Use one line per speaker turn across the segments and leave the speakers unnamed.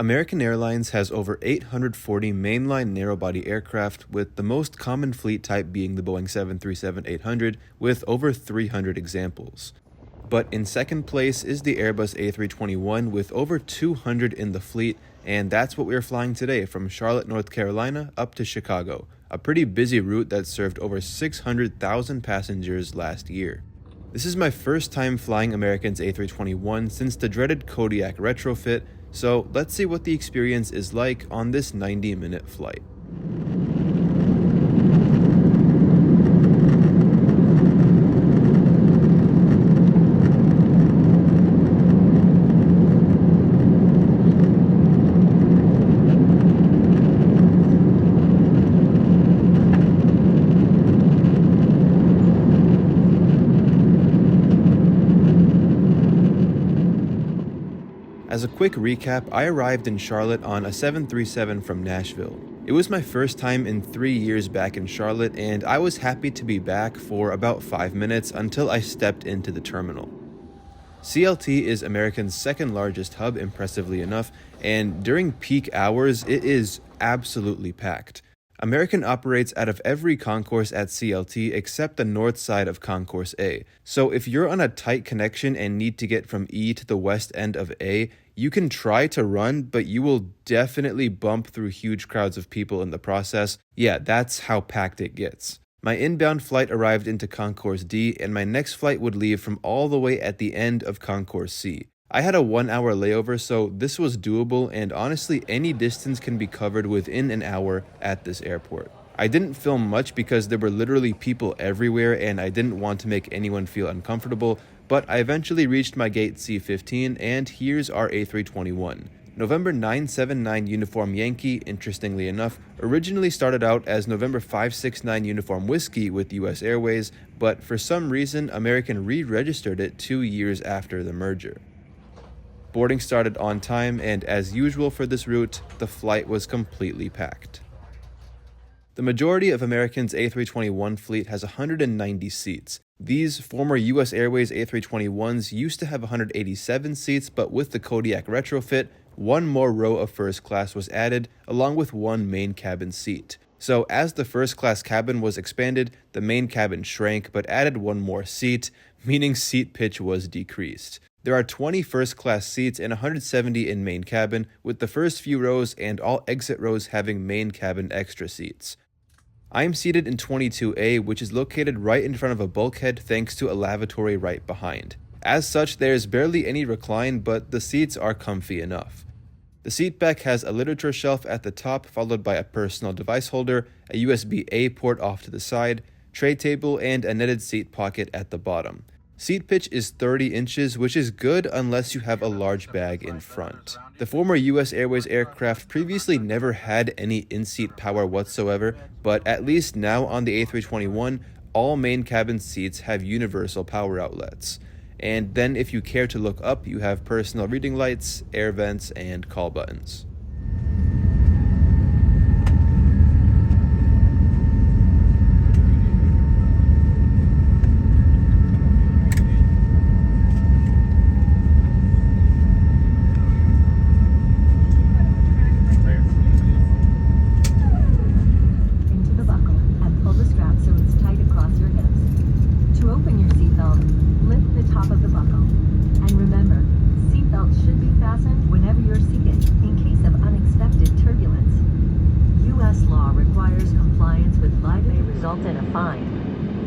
American Airlines has over 840 mainline narrow-body aircraft, with the most common fleet type being the Boeing 737-800, with over 300 examples. But in second place is the Airbus A321 with over 200 in the fleet, and that's what we're flying today from Charlotte, North Carolina up to Chicago, a pretty busy route that served over 600,000 passengers last year. This is my first time flying American's A321 since the dreaded Kodiak retrofit, so let's see what the experience is like on this 90-minute flight. As a quick recap, I arrived in Charlotte on a 737 from Nashville. It was my first time in 3 years back in Charlotte, and I was happy to be back for about 5 minutes until I stepped into the terminal. CLT is American's second largest hub, impressively enough, and during peak hours, it is absolutely packed. American operates out of every concourse at CLT except the north side of Concourse A. So if you're on a tight connection and need to get from E to the west end of A, you can try to run, but you will definitely bump through huge crowds of people in the process. Yeah, that's how packed it gets. My inbound flight arrived into Concourse D, and my next flight would leave from all the way at the end of Concourse C. I had a 1-hour layover, so this was doable, and honestly, any distance can be covered within an hour at this airport. I didn't film much because there were literally people everywhere, and I didn't want to make anyone feel uncomfortable, but I eventually reached my gate C15, and here's our A321. November 979 Uniform Yankee, interestingly enough, originally started out as November 569 Uniform Whiskey with US Airways, but for some reason, American re-registered it 2 years after the merger. Boarding started on time, and as usual for this route, the flight was completely packed. The majority of American's A321 fleet has 190 seats. These former US Airways A321s used to have 187 seats, but with the Kodiak retrofit, one more row of first class was added, along with one main cabin seat. So as the first class cabin was expanded, the main cabin shrank but added one more seat, meaning seat pitch was decreased. There are 20 first-class seats and 170 in main cabin, with the first few rows and all exit rows having main cabin extra seats. I am seated in 22A, which is located right in front of a bulkhead thanks to a lavatory right behind. As such, there is barely any recline, but the seats are comfy enough. The seat back has a literature shelf at the top, followed by a personal device holder, a USB-A port off to the side, tray table, and a netted seat pocket at the bottom. Seat pitch is 30 inches, which is good unless you have a large bag in front. The former US Airways aircraft previously never had any in-seat power whatsoever, but at least now on the A321, all main cabin seats have universal power outlets. And then if you care to look up, you have personal reading lights, air vents, and call buttons.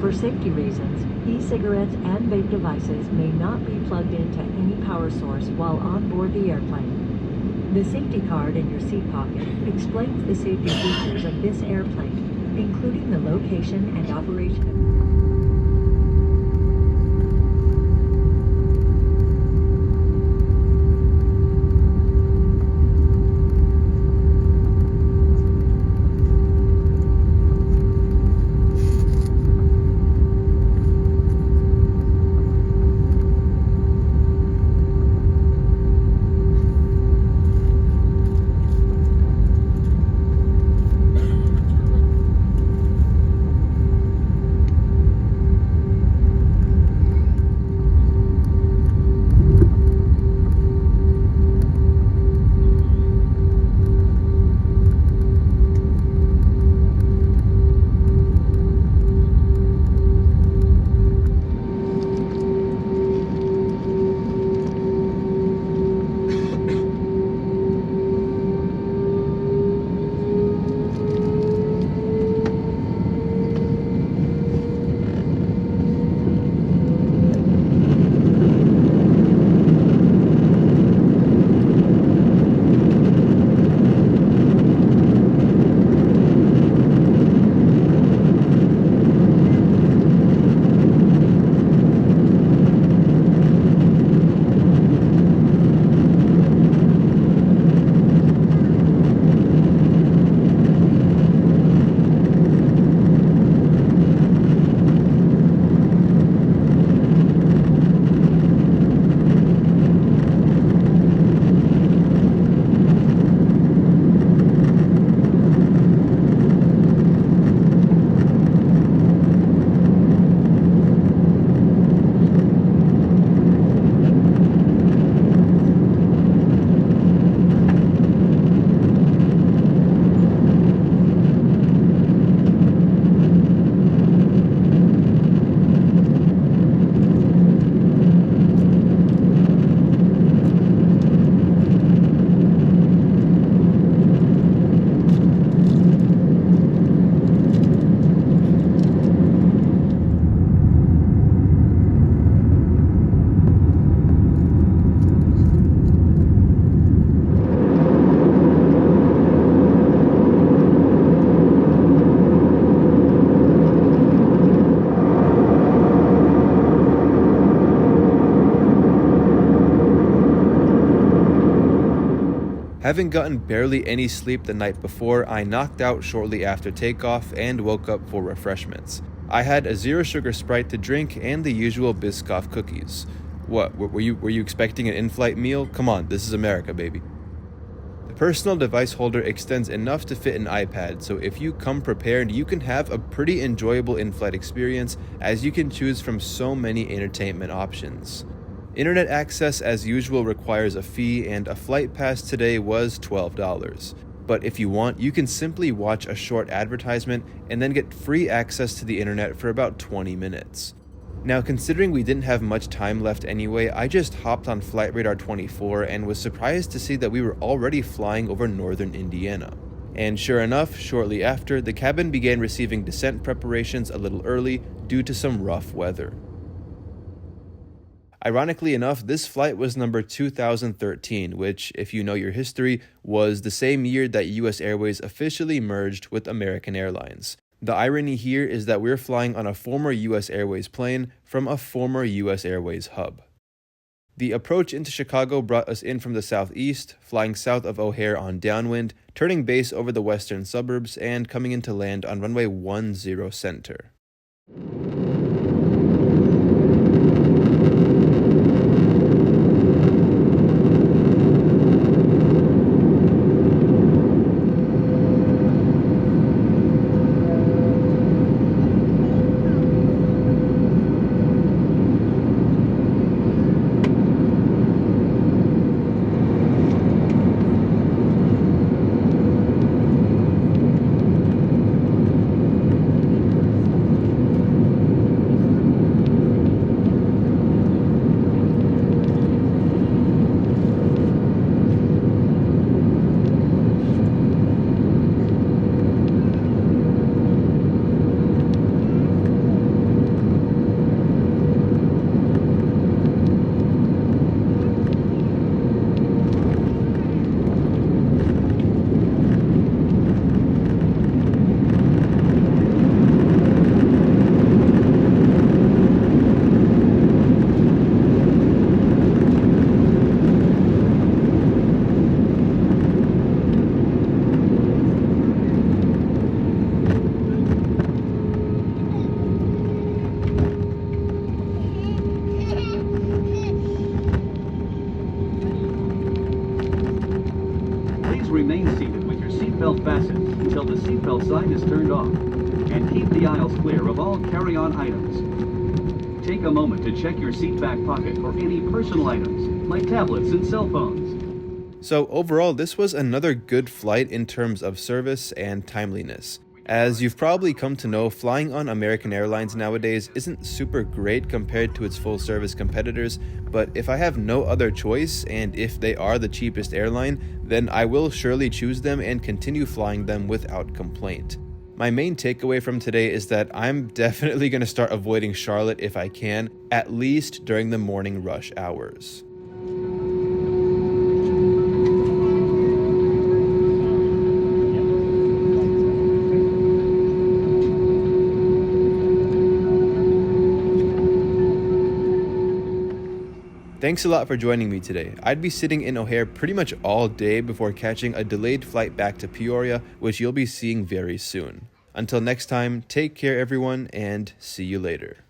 For safety reasons, e-cigarettes and vape devices may not be plugged into any power source while on board the airplane. The safety card in your seat pocket explains the safety features of this airplane, including the location and operation of
Having gotten barely any sleep the night before, I knocked out shortly after takeoff and woke up for refreshments. I had a zero sugar Sprite to drink and the usual Biscoff cookies. What, were you expecting an in-flight meal? Come on, this is America, baby. The personal device holder extends enough to fit an iPad, so if you come prepared, you can have a pretty enjoyable in-flight experience as you can choose from so many entertainment options. Internet access as usual requires a fee, and a flight pass today was $12. But if you want, you can simply watch a short advertisement and then get free access to the internet for about 20 minutes. Now, considering we didn't have much time left anyway, I just hopped on Flight Radar 24 and was surprised to see that we were already flying over northern Indiana. And sure enough, shortly after, the cabin began receiving descent preparations a little early due to some rough weather. Ironically enough, this flight was number 2013, which, if you know your history, was the same year that US Airways officially merged with American Airlines. The irony here is that we're flying on a former US Airways plane from a former US Airways hub. The approach into Chicago brought us in from the southeast, flying south of O'Hare on downwind, turning base over the western suburbs, and coming into land on runway 10 center.
Remain seated with your seatbelt fastened until the seatbelt sign is turned off, and keep the aisles clear of all carry-on items. Take a moment to check your seat back pocket for any personal items, like tablets and cell phones.
So overall, this was another good flight in terms of service and timeliness. As you've probably come to know, flying on American Airlines nowadays isn't super great compared to its full-service competitors, but if I have no other choice, and if they are the cheapest airline, then I will surely choose them and continue flying them without complaint. My main takeaway from today is that I'm definitely going to start avoiding Charlotte if I can, at least during the morning rush hours. Thanks a lot for joining me today. I'd be sitting in O'Hare pretty much all day before catching a delayed flight back to Peoria, which you'll be seeing very soon. Until next time, take care everyone, and see you later.